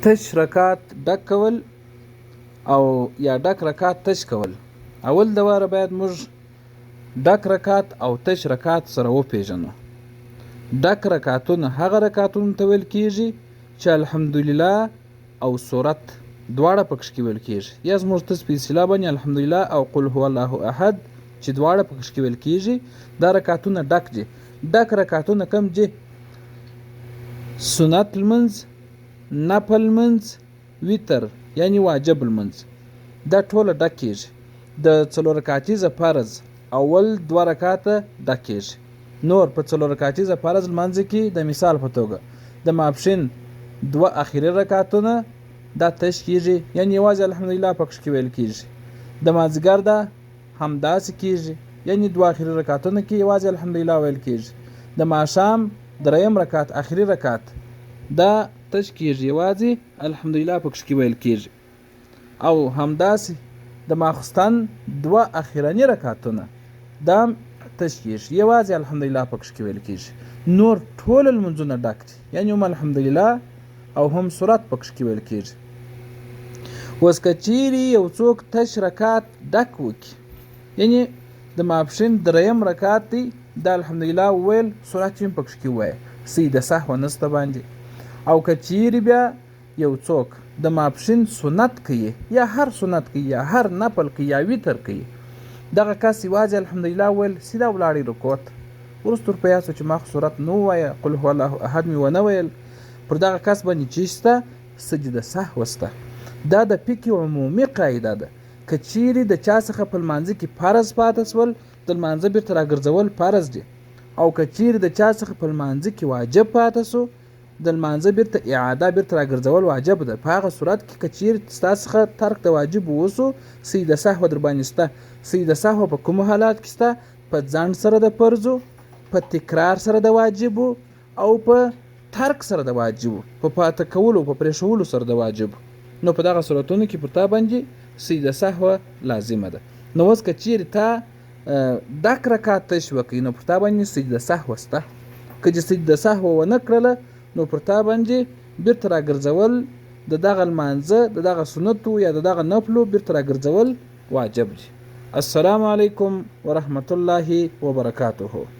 تش رکات ډک کول او یا ډک رکات تش کول. اول د واره باید موږ ډک رکات او تش رکات سره وپیژنو. ډک رکاتونه هغه رکاتونه ته ویل کیږي چې الحمدلله او سورت دواړه پکښ کې ویل کیږي، یا زموږ ته په اصطلاح باندې الحمدلله او قل هو الله احد چې دواړه پکښ کې ویل کیږي، دا رکاتونه ډک دي. ډک رکاتونه کم دي؟ سنت لمنځ، نفل لمنځ، وتر یعنی واجب لمنځ، دا ټوله ډک کیږي. د څلور رکعتیزه فرض اول 2 رکعاته ډک کیږي. نور په څلور رکعتیزه فرض لمانځ کې د مثال په توګه د ماپښین 2 اخیری رکعتونه دا تش کیږي، یعنی یوازې الحمدلله پکښ کې ویل کیږي. د مازدیګر دا همداسې کیږي، یعنی 2 اخیری رکعتونه کې یوازې الحمدلله ویل کیږي. د ماښام 3 رکعت اخیری رکعت دا تش کیږي، یوازې الحمدلله پکښ کې ویل کیږي. او همداسې د ماخستن 2 اخیرنی رکعتونه دا تش کیږي، یوازې الحمدلله پکښ کې ویل کیږي. نور ټول لمونځونه ډک دي، یعنی هم الحمدلله او هم سورت پکښ کې ویل کیږي. اوس که چیرې یو څوک تش رکعت ډک وکړي، یعنی د ماپښین 3 رکعت دی، دا الحمدلله وویل سورت هم پکښ کې ووایه، سجده سهو نسته باندې. او که چیرې بیا یو څوک د ماپښین سنت کوي، یا هر سنت کوي، یا هر نفل کوي، یا وتر کوي، دغه کس یوازې الحمدلله ویل سیده ولاړی رکوع ته. وروسته ورپه یاد شو چې ما خو سورت نه ووایه، قل هو الله احد مې ونه ویل، پر دغه کس باندې چې شته سجده سهو شته. دا د فقه عمومي قاعده ده. که چیرې د چا څخه په لمانځه کې فرض پاتې شول، د لمانځه بیرته راګرځول فرض دي. او که چیرې د چا څخه په لمانځه کې واجب پاتې شو، د لمانځه بیرته اعاده بیرته راګرځول واجب ده. په هغه صورت کې که چیرې ستا څخه ترک د واجب وسو، سجده سهو در باندې شته. سجده سهو په کومو حالات کې شته؟ په ځنډ سره د فرضو، په تکرار سره د واجبو، او په ترک سره د واجبو، په پاته کولو، په پرېښولو سره د واجبو. نو په دغه صورتونو کې پر تا باندې سجده سهو لازمه ده. نو اوس که چیرې تا ډک رکعت تش وکړي، نو پر تا باندې سجده سهو شته. که چې سجده سهو ونه کړله، نو پر تا باندې بیرته راګرځول د دغه لمانځه، د دغه سنتو یا د دغه نفلو بیرته راګرځول واجب دي. السلام علیکم ورحمت الله وبرکاته.